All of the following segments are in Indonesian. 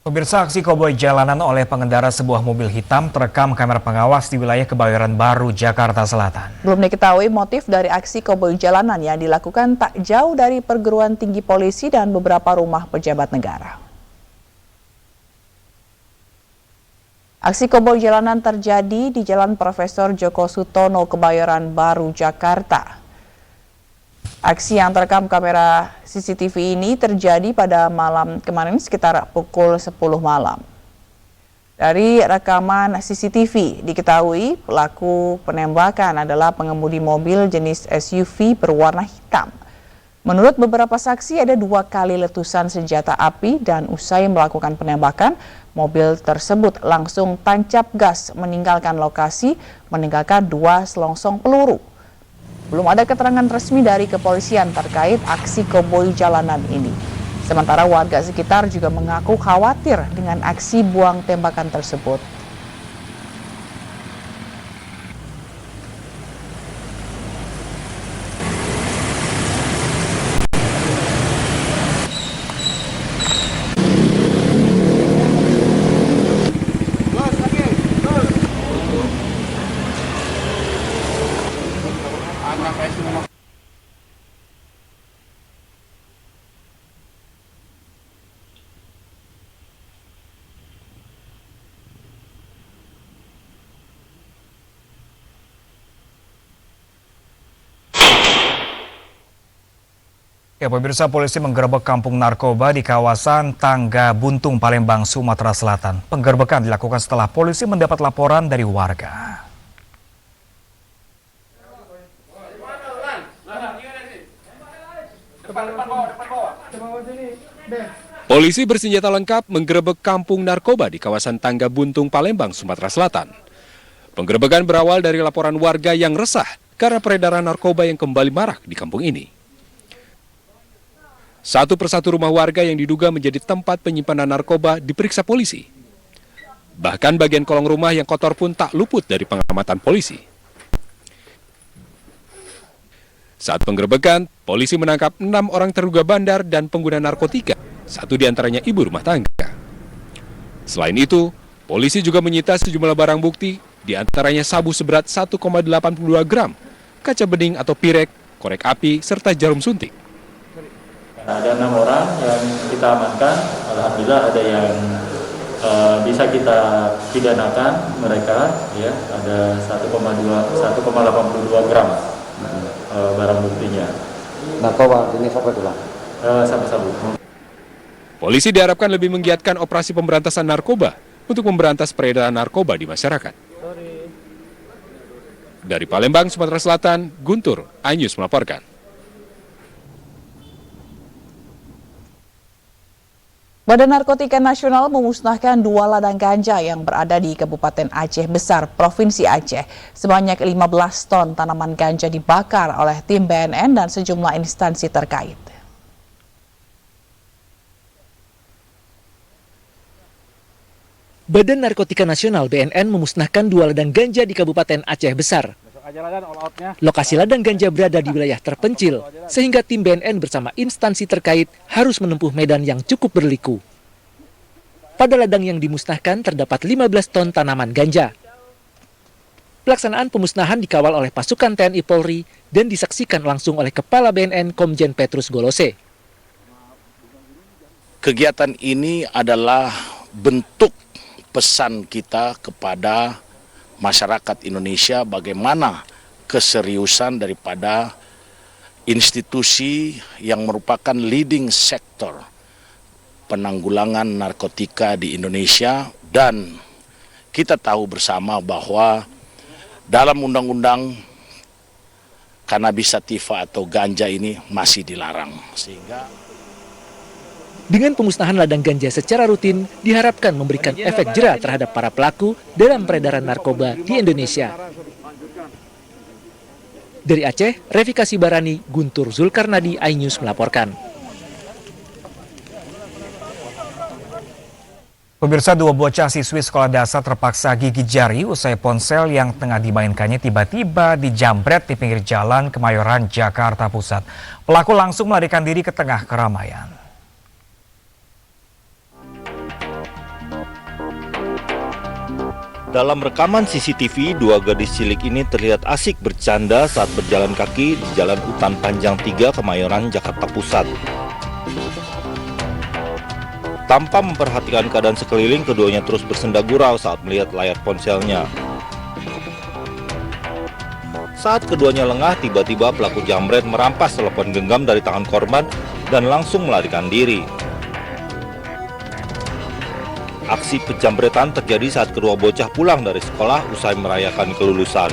Pemirsa, aksi koboi jalanan oleh pengendara sebuah mobil hitam terekam kamera pengawas di wilayah Kebayoran Baru, Jakarta Selatan. Belum diketahui motif dari aksi koboi jalanan yang dilakukan tak jauh dari perguruan tinggi polisi dan beberapa rumah pejabat negara. Aksi koboi jalanan terjadi di Jalan Profesor Djoko Sutono, Kebayoran Baru, Jakarta. Aksi yang terekam kamera CCTV ini terjadi pada malam kemarin sekitar pukul 10 malam. Dari rekaman CCTV diketahui pelaku penembakan adalah pengemudi mobil jenis SUV berwarna hitam. Menurut beberapa saksi ada 2 kali letusan senjata api dan usai melakukan penembakan, mobil tersebut langsung tancap gas meninggalkan lokasi, meninggalkan 2 selongsong peluru. Belum ada keterangan resmi dari kepolisian terkait aksi koboi jalanan ini. Sementara warga sekitar juga mengaku khawatir dengan aksi buang tembakan tersebut. Ya, pemirsa, polisi menggerebek kampung narkoba di kawasan Tangga Buntung, Palembang, Sumatera Selatan. Penggerebekan dilakukan setelah polisi mendapat laporan dari warga. Polisi bersenjata lengkap menggerebek kampung narkoba di kawasan Tangga Buntung, Palembang, Sumatera Selatan. Penggerebekan berawal dari laporan warga yang resah karena peredaran narkoba yang kembali marak di kampung ini. Satu persatu rumah warga yang diduga menjadi tempat penyimpanan narkoba diperiksa polisi. Bahkan bagian kolong rumah yang kotor pun tak luput dari pengamatan polisi. Saat penggerebekan, polisi menangkap 6 orang terduga bandar dan pengguna narkotika, 1 diantaranya ibu rumah tangga. Selain itu, polisi juga menyita sejumlah barang bukti, diantaranya sabu seberat 1,82 gram, kaca bening atau pirek, korek api, serta jarum suntik. Ada 6 orang yang kita amankan, alhamdulillah ada yang bisa kita pidanakan mereka, ya ada 1,82 gram barang buktinya. Narkoba jenis apa itu, Bang? Sabu-sabu. Polisi diharapkan lebih menggiatkan operasi pemberantasan narkoba untuk memberantas peredaran narkoba di masyarakat. Dari Palembang, Sumatera Selatan, Guntur, iNews melaporkan. Badan Narkotika Nasional memusnahkan 2 ladang ganja yang berada di Kabupaten Aceh Besar, Provinsi Aceh. Sebanyak 15 ton tanaman ganja dibakar oleh tim BNN dan sejumlah instansi terkait. Badan Narkotika Nasional BNN memusnahkan 2 ladang ganja di Kabupaten Aceh Besar. Lokasi ladang ganja berada di wilayah terpencil, sehingga tim BNN bersama instansi terkait harus menempuh medan yang cukup berliku. Pada ladang yang dimusnahkan terdapat 15 ton tanaman ganja. Pelaksanaan pemusnahan dikawal oleh pasukan TNI Polri dan disaksikan langsung oleh Kepala BNN Komjen Petrus Golose. Kegiatan ini adalah bentuk pesan kita kepada masyarakat Indonesia bagaimana keseriusan daripada institusi yang merupakan leading sektor penanggulangan narkotika di Indonesia, dan kita tahu bersama bahwa dalam undang-undang cannabis sativa atau ganja ini masih dilarang. Sehingga dengan pemusnahan ladang ganja secara rutin, diharapkan memberikan efek jera terhadap para pelaku dalam peredaran narkoba di Indonesia. Dari Aceh, Revikasi Barani, Guntur Zulkarnadi, iNews melaporkan. Pemirsa, 2 bocah siswi sekolah dasar terpaksa gigit jari usai ponsel yang tengah dimainkannya tiba-tiba dijambret di pinggir jalan Kemayoran, Jakarta Pusat. Pelaku langsung melarikan diri ke tengah keramaian. Dalam rekaman CCTV, dua gadis cilik ini terlihat asik bercanda saat berjalan kaki di Jalan Utan Panjang 3, Kemayoran, Jakarta Pusat. Tanpa memperhatikan keadaan sekeliling, keduanya terus bersenda gurau saat melihat layar ponselnya. Saat keduanya lengah, tiba-tiba pelaku jambret merampas telepon genggam dari tangan korban dan langsung melarikan diri. Aksi penjambretan terjadi saat kedua bocah pulang dari sekolah usai merayakan kelulusan.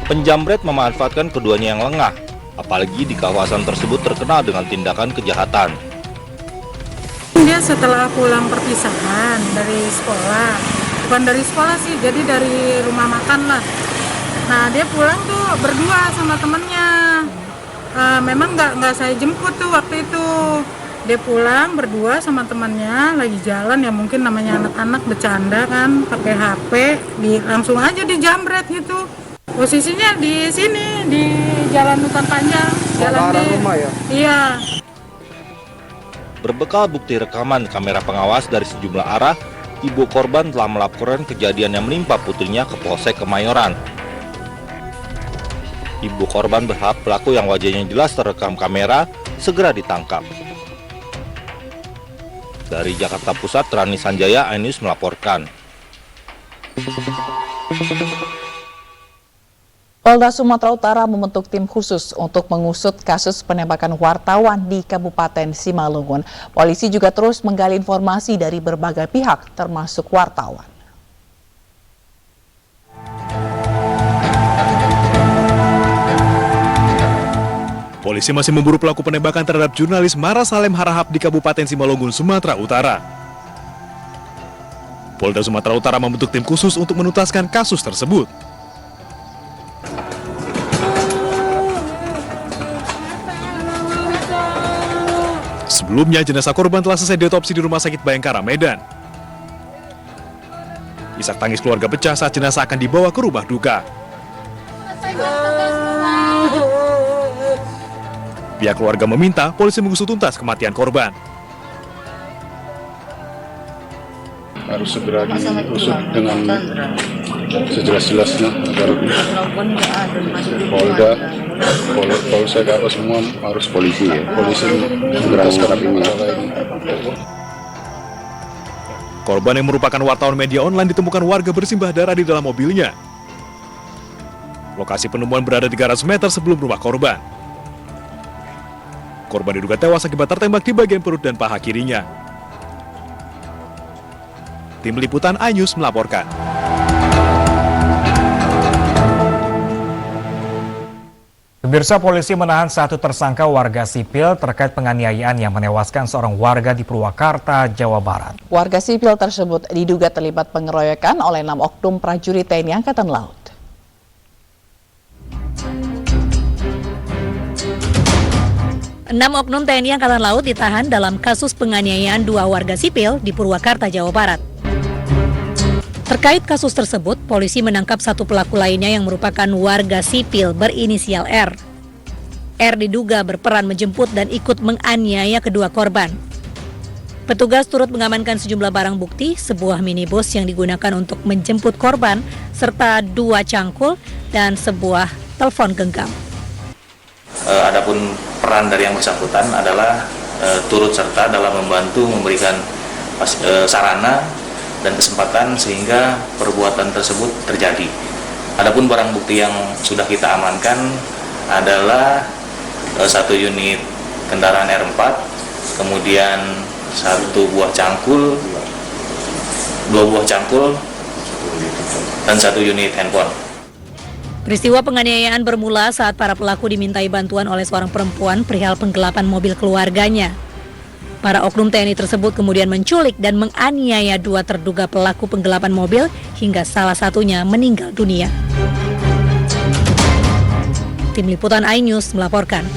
Penjambret memanfaatkan keduanya yang lengah, apalagi di kawasan tersebut terkenal dengan tindakan kejahatan. Dia setelah pulang perpisahan dari sekolah, bukan dari sekolah sih, jadi dari rumah makan lah. Nah dia pulang tuh berdua sama temennya. Memang nggak saya jemput tuh waktu itu. Dia pulang berdua sama temannya lagi jalan, ya mungkin namanya anak-anak bercanda kan, pakai HP, langsung aja dijambret gitu. Posisinya di sini di Jalan Utan Panjang, jalan di rumah ya. Iya. Berbekal bukti rekaman kamera pengawas dari sejumlah arah, ibu korban telah melaporkan kejadian yang menimpa putrinya ke Polsek Kemayoran. Ibu korban berharap pelaku yang wajahnya jelas terekam kamera segera ditangkap. Dari Jakarta Pusat, Rani Sanjaya, iNews melaporkan. Polda Sumatera Utara membentuk tim khusus untuk mengusut kasus penembakan wartawan di Kabupaten Simalungun. Polisi juga terus menggali informasi dari berbagai pihak, termasuk wartawan. Polisi masih memburu pelaku penembakan terhadap jurnalis Mara Salem Harahap di Kabupaten Simalungun, Sumatera Utara. Polda Sumatera Utara membentuk tim khusus untuk menuntaskan kasus tersebut. Sebelumnya, jenazah korban telah selesai diotopsi di Rumah Sakit Bayangkara, Medan. Isak tangis keluarga pecah saat jenazah akan dibawa ke rumah duka. Pihak keluarga meminta polisi mengusut tuntas kematian korban. Harus segera diusut dengan sejelas-jelasnya agar Polda, Polsek apa semua harus polisi ya. Polisi segera sekarang ini. Korban yang merupakan wartawan media online ditemukan warga bersimbah darah di dalam mobilnya. Lokasi penemuan berada 300 meter sebelum rumah korban. Korban diduga tewas akibat tertembak di bagian perut dan paha kirinya. Tim Liputan iNews melaporkan. Pemirsa, polisi menahan satu tersangka warga sipil terkait penganiayaan yang menewaskan seorang warga di Purwakarta, Jawa Barat. Warga sipil tersebut diduga terlibat pengeroyokan oleh 6 oknum prajurit TNI Angkatan Laut. Enam oknum TNI Angkatan Laut ditahan dalam kasus penganiayaan 2 warga sipil di Purwakarta, Jawa Barat. Terkait kasus tersebut, polisi menangkap satu pelaku lainnya yang merupakan warga sipil berinisial R. R diduga berperan menjemput dan ikut menganiaya kedua korban. Petugas turut mengamankan sejumlah barang bukti, sebuah minibus yang digunakan untuk menjemput korban, serta 2 cangkul dan sebuah telepon genggam. Adapun peran dari yang bersangkutan adalah turut serta dalam membantu memberikan sarana dan kesempatan sehingga perbuatan tersebut terjadi. Adapun barang bukti yang sudah kita amankan adalah 1 unit kendaraan R4, kemudian 1 buah cangkul, 2 buah cangkul, dan 1 unit handphone. Peristiwa penganiayaan bermula saat para pelaku dimintai bantuan oleh seorang perempuan perihal penggelapan mobil keluarganya. Para oknum TNI tersebut kemudian menculik dan menganiaya 2 terduga pelaku penggelapan mobil hingga salah satunya meninggal dunia. Tim Liputan iNews melaporkan.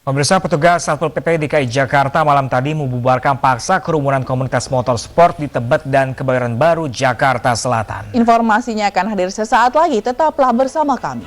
Pemirsa, petugas Satpol PP DKI Jakarta malam tadi membubarkan paksa kerumunan komunitas motorsport di Tebet dan Kebayoran Baru, Jakarta Selatan. Informasinya akan hadir sesaat lagi, tetaplah bersama kami.